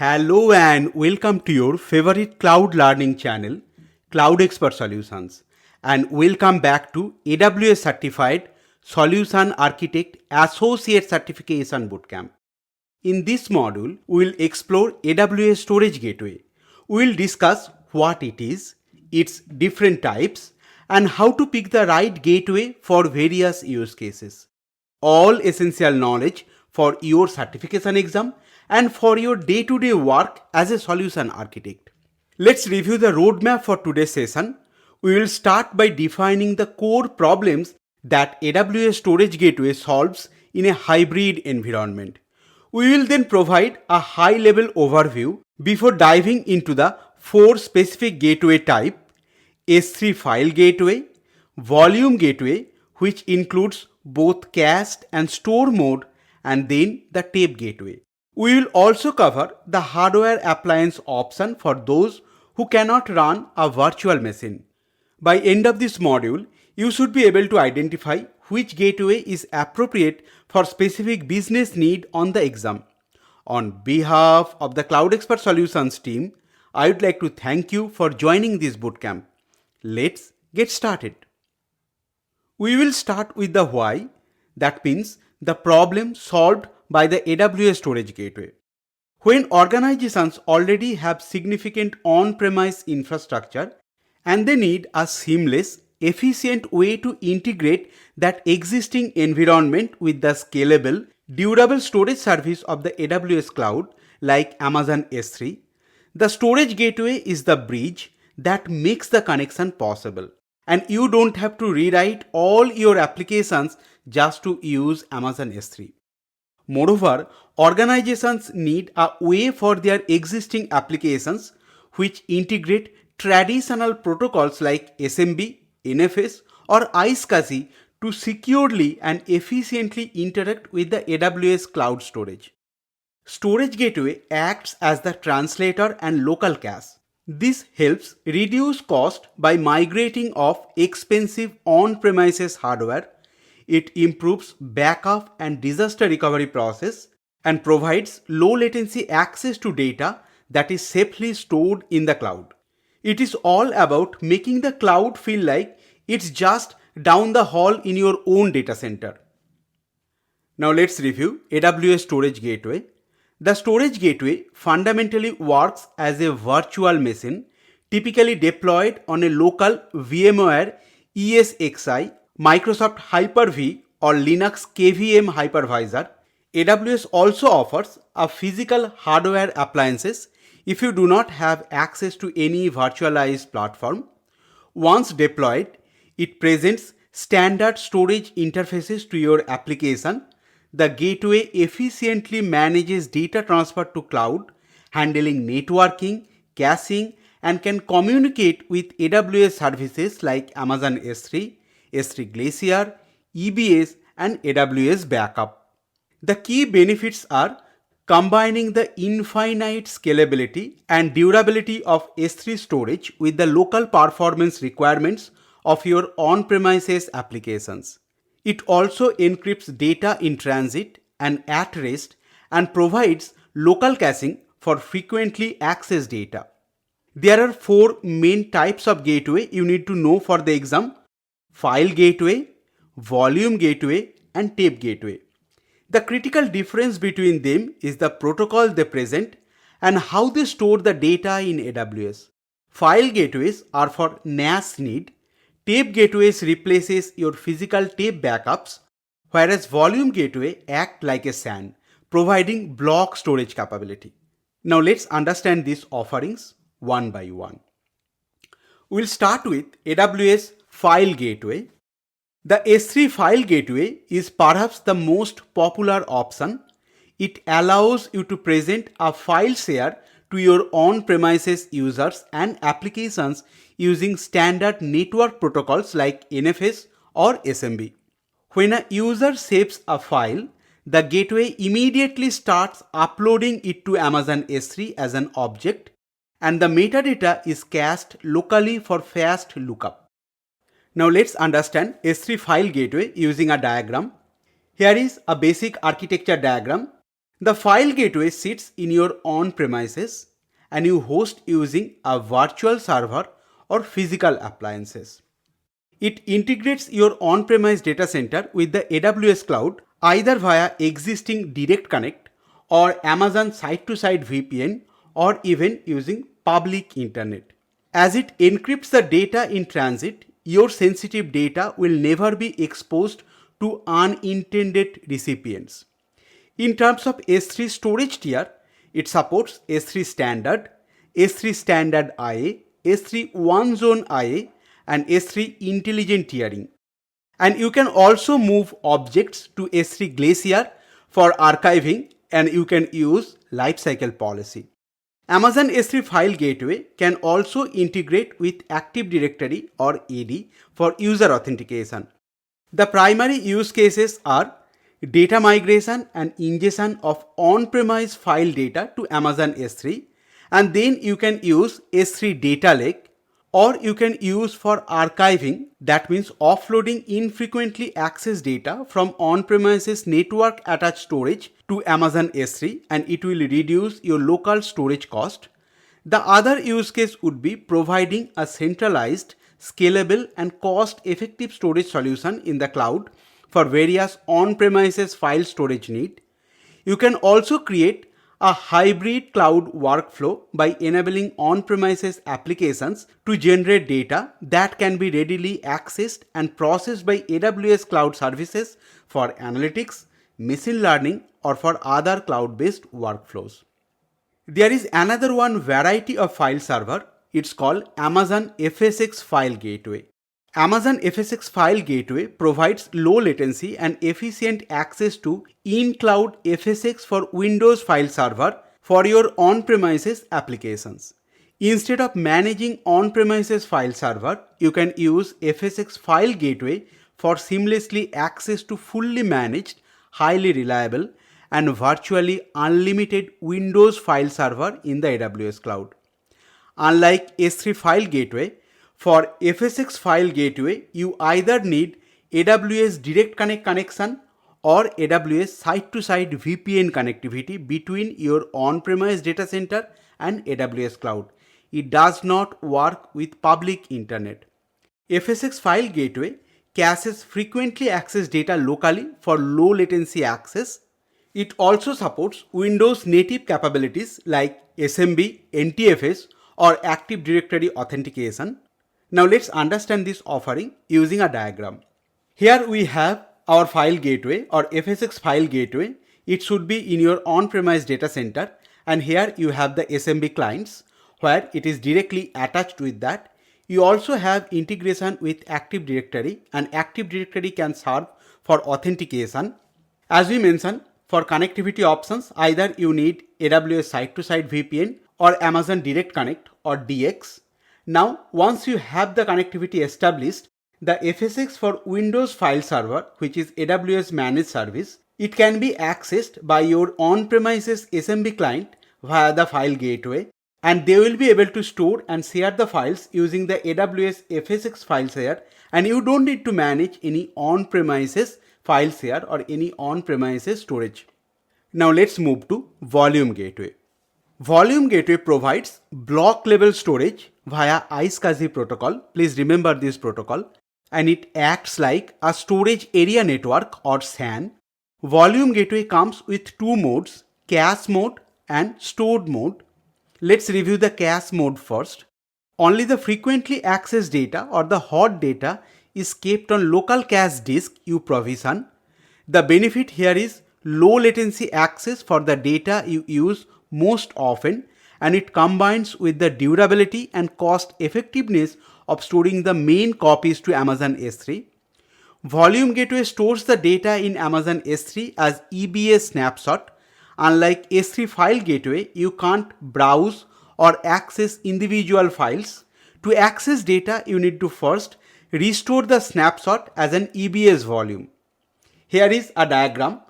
Hello and welcome to your favorite cloud learning channel, CloudExperts Solutions, and welcome back to AWS Certified Solution Architect Associate Certification Bootcamp. In this module, we will explore AWS Storage Gateway. We will discuss what it is, its different types, and how to pick the right gateway for various use cases. All essential knowledge for your certification exam and for your day-to-day work as a solution architect. Let's review the roadmap for today's session. We will start by defining the core problems that AWS Storage Gateway solves in a hybrid environment. We will then provide a high-level overview before diving into the four specific gateway types: S3 File Gateway, Volume Gateway, which includes both cached and store mode, and then the tape gateway. We will also cover the hardware appliance option for those who cannot run a virtual machine. By end of this module, you should be able to identify which gateway is appropriate for specific business need on the exam. On behalf of the CloudExperts Solutions team, I would like to thank you for joining this bootcamp. Let's get started. We will start with the why, that means the problem solved by the AWS Storage Gateway. When organizations already have significant on-premise infrastructure and they need a seamless, efficient way to integrate that existing environment with the scalable, durable storage service of the AWS Cloud like Amazon S3, the Storage Gateway is the bridge that makes the connection possible. And you don't have to rewrite all your applications just to use Amazon S3. Moreover, organizations need a way for their existing applications which integrate traditional protocols like SMB, NFS, or iSCSI to securely and efficiently interact with the AWS Cloud Storage. Storage Gateway acts as the translator and local cache. This helps reduce cost by migrating off expensive on-premises hardware. It improves backup and disaster recovery process and provides low latency access to data that is safely stored in the cloud. It is all about making the cloud feel like it's just down the hall in your own data center. Now let's review AWS Storage Gateway. The Storage Gateway fundamentally works as a virtual machine, typically deployed on a local VMware ESXi, Microsoft Hyper-V, or Linux KVM hypervisor. AWS also offers a physical hardware appliances if you do not have access to any virtualized platform. Once deployed, it presents standard storage interfaces to your application. The gateway efficiently manages data transfer to cloud, handling networking, caching, and can communicate with AWS services like Amazon S3, S3 Glacier, EBS, and AWS Backup. The key benefits are combining the infinite scalability and durability of S3 storage with the local performance requirements of your on-premises applications. It also encrypts data in transit and at rest and provides local caching for frequently accessed data. There are four main types of gateway you need to know for the exam: File Gateway, Volume Gateway, and Tape Gateway. The critical difference between them is the protocol they present and how they store the data in AWS. File gateways are for NAS need. Tape gateways replaces your physical tape backups, whereas Volume Gateway act like a SAN, providing block storage capability. Now let's understand these offerings one by one. We'll start with AWS File Gateway. The S3 File Gateway is perhaps the most popular option. It allows you to present a file share to your on-premises users and applications using standard network protocols like NFS or SMB. When a user saves a file, the gateway immediately starts uploading it to Amazon S3 as an object, and the metadata is cached locally for fast lookup. Now let's understand S3 File Gateway using a diagram. Here is a basic architecture diagram. The file gateway sits in your on-premises and you host using a virtual server or physical appliances. It integrates your on-premise data center with the AWS Cloud either via existing Direct Connect or Amazon site-to-site VPN or even using public internet. As it encrypts the data in transit, your sensitive data will never be exposed to unintended recipients. In terms of S3 storage tier, it supports S3 Standard, S3 Standard IA, S3 One Zone IA, and S3 Intelligent Tiering. And you can also move objects to S3 Glacier for archiving, and you can use lifecycle policy. Amazon S3 File Gateway can also integrate with Active Directory or AD for user authentication. The primary use cases are data migration and ingestion of on-premise file data to Amazon S3, and then you can use S3 Data Lake, or you can use for archiving, that means offloading infrequently accessed data from on-premises network attached storage to Amazon S3, and it will reduce your local storage cost. The other use case would be providing a centralized, scalable and cost-effective storage solution in the cloud for various on-premises file storage need. You can also create a hybrid cloud workflow by enabling on-premises applications to generate data that can be readily accessed and processed by AWS Cloud services for analytics, machine learning, or for other cloud-based workflows. There is another one variety of file server. It's called Amazon FSx File Gateway. Amazon FSx File Gateway provides low latency and efficient access to in-cloud FSx for Windows file server for your on-premises applications. Instead of managing on-premises file server, you can use FSx File Gateway for seamlessly access to fully managed, highly reliable, and virtually unlimited Windows file server in the AWS Cloud. Unlike S3 File Gateway, for FSx File Gateway, you either need AWS Direct Connect connection or AWS site-to-site VPN connectivity between your on-premise data center and AWS Cloud. It does not work with public internet. FSx File Gateway caches frequently accessed data locally for low latency access. It also supports Windows native capabilities like SMB, NTFS, or Active Directory authentication. Now let's understand this offering using a diagram. Here we have our file gateway or FSx File Gateway. It should be in your on-premise data center, and here you have the SMB clients where it is directly attached with that. You also have integration with Active Directory, and Active Directory can serve for authentication. As we mentioned, for connectivity options, either you need AWS site-to-site VPN or Amazon Direct Connect or DX. Now, once you have the connectivity established, the FSx for Windows file server, which is AWS managed service, it can be accessed by your on-premises SMB client via the file gateway, and they will be able to store and share the files using the AWS FSx file share, and you don't need to manage any on-premises file share or any on-premises storage. Now let's move to Volume Gateway. Volume Gateway provides block level storage via iSCSI protocol. Please remember this protocol, and it acts like a storage area network or SAN. Volume Gateway comes with two modes, cache mode and stored mode. Let's review the cache mode first. Only the frequently accessed data or the hot data is kept on local cache disk you provision. The benefit here is low latency access for the data you use most often, and it combines with the durability and cost effectiveness of storing the main copies to Amazon S3. Volume Gateway stores the data in Amazon S3 as EBS snapshot. Unlike S3 File Gateway, you can't browse or access individual files. To access data, you need to first restore the snapshot as an EBS volume. Here is a diagram.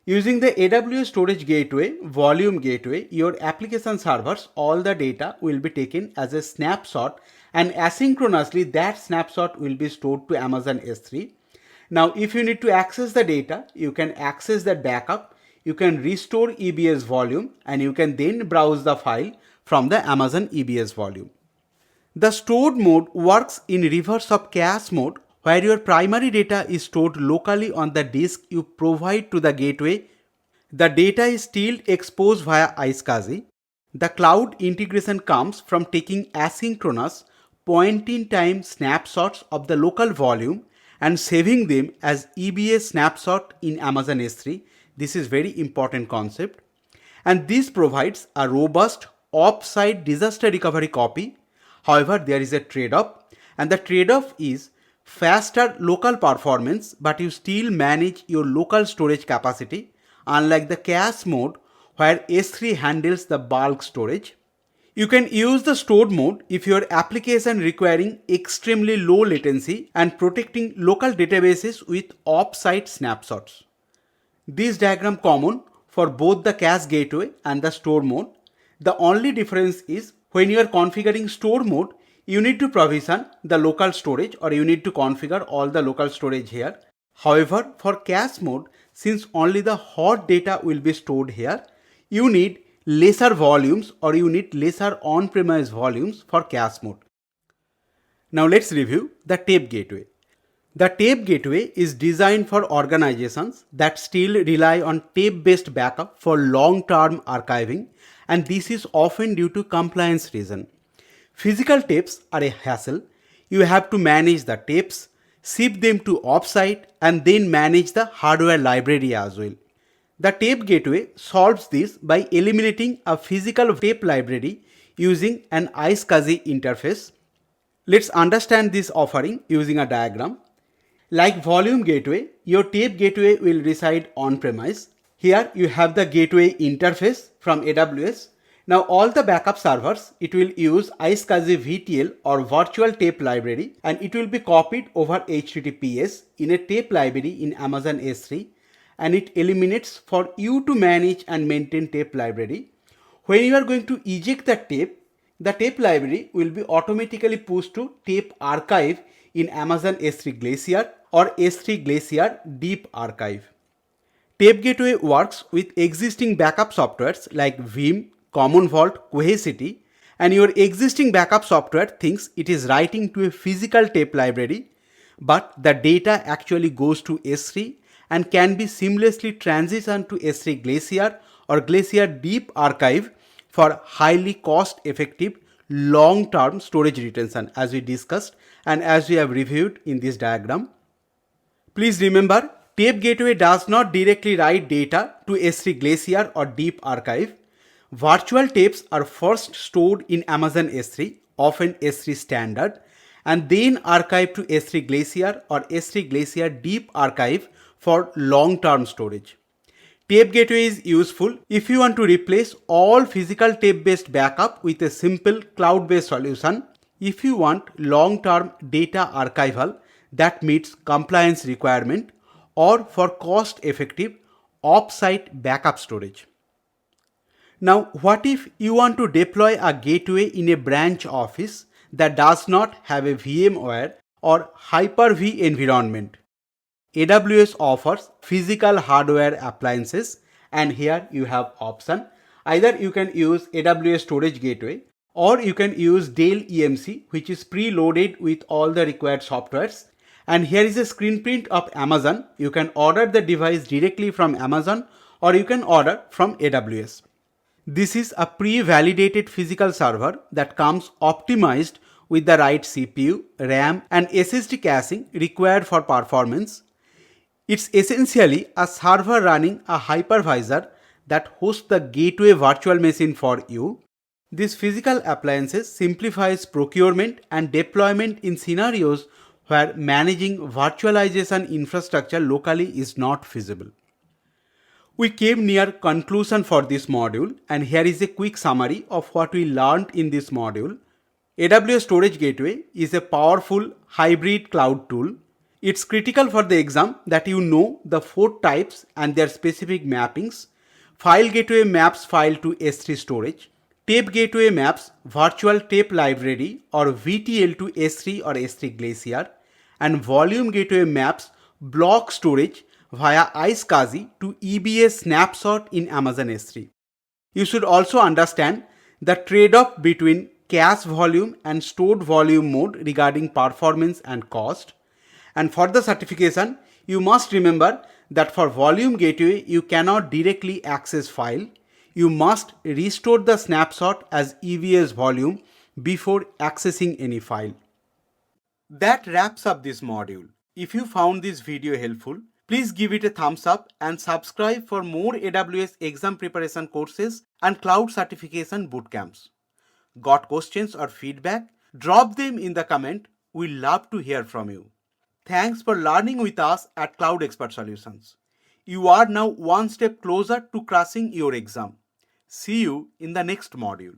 Using the AWS Storage Gateway, Volume Gateway, your application servers, all the data will be taken as a snapshot, and asynchronously that snapshot will be stored to Amazon S3. Now, if you need to access the data, you can access the backup you can restore EBS volume and you can then browse the file from the Amazon EBS volume. The stored mode works in reverse of cache mode, where your primary data is stored locally on the disk you provide to the gateway. The data is still exposed via iSCSI. The cloud integration comes from taking asynchronous point-in-time snapshots of the local volume and saving them as EBS snapshot in Amazon S3. This is very important concept. And this provides a robust off-site disaster recovery copy. However, there is a trade-off, and the trade-off is faster local performance, but you still manage your local storage capacity, unlike the cache mode where S3 handles the bulk storage. You can use the stored mode if your application requiring extremely low latency and protecting local databases with off-site snapshots. This diagram common for both the cache gateway and the store mode. The only difference is when you are configuring store mode, you need to provision the local storage, or you need to configure all the local storage here. However, for cache mode, since only the hot data will be stored here, you need lesser volumes, or you need lesser on-premise volumes for cache mode. Now let's review the tape gateway. The tape gateway is designed for organizations that still rely on tape-based backup for long-term archiving, and this is often due to compliance reason. Physical tapes are a hassle. You have to manage the tapes, ship them to offsite, and then manage the hardware library as well. The tape gateway solves this by eliminating a physical tape library using an iSCSI interface. Let's understand this offering using a diagram. Like volume gateway, your tape gateway will reside on-premise. Here you have the gateway interface from AWS. Now all the backup servers, it will use iSCSI VTL or virtual tape library, and it will be copied over HTTPS in a tape library in Amazon S3, and it eliminates for you to manage and maintain tape library. When you are going to eject the tape library will be automatically pushed to tape archive in Amazon S3 Glacier or S3 Glacier Deep Archive. Tape Gateway works with existing backup softwares like Vim, Common Vault, Cohesity, and your existing backup software thinks it is writing to a physical tape library, but the data actually goes to S3 and can be seamlessly transitioned to S3 Glacier or Glacier Deep Archive for highly cost-effective long-term storage retention, as we discussed and as we have reviewed in this diagram. Please remember, Tape Gateway does not directly write data to S3 Glacier or Deep Archive. Virtual tapes are first stored in Amazon S3, often S3 Standard, and then archived to S3 Glacier or S3 Glacier Deep Archive for long-term storage. Tape Gateway is useful if you want to replace all physical tape-based backup with a simple cloud-based solution. If you want long-term data archival that meets compliance requirement, or for cost-effective off-site backup storage. Now, what if you want to deploy a gateway in a branch office that does not have a VMware or Hyper-V environment? AWS offers physical hardware appliances, and here you have option. Either you can use AWS Storage Gateway, or you can use Dell EMC, which is preloaded with all the required softwares. And here is a screen print of Amazon. You can order the device directly from Amazon, or you can order from AWS. This is a pre-validated physical server that comes optimized with the right CPU, RAM, and SSD caching required for performance. It's essentially a server running a hypervisor that hosts the gateway virtual machine for you. This physical appliances simplifies procurement and deployment in scenarios where managing virtualization infrastructure locally is not feasible. We came near conclusion for this module, and here is a quick summary of what we learned in this module. AWS Storage Gateway is a powerful hybrid cloud tool. It's critical for the exam that you know the 4 types and their specific mappings. File Gateway maps file to S3 storage. Tape Gateway maps virtual tape library or VTL to S3 or S3 Glacier. And Volume Gateway maps block storage via iSCSI to EBS snapshot in Amazon S3. You should also understand the trade-off between cache volume and stored volume mode regarding performance and cost. And for the certification, you must remember that for volume gateway, you cannot directly access file. You must restore the snapshot as EBS volume before accessing any file. That wraps up this module. If you found this video helpful, please give it a thumbs up and subscribe for more AWS exam preparation courses and cloud certification bootcamps. Got questions or feedback? Drop them in the comment. We love to hear from you. Thanks for learning with us at CloudExperts Solutions. You are now one step closer to crushing your exam. See you in the next module.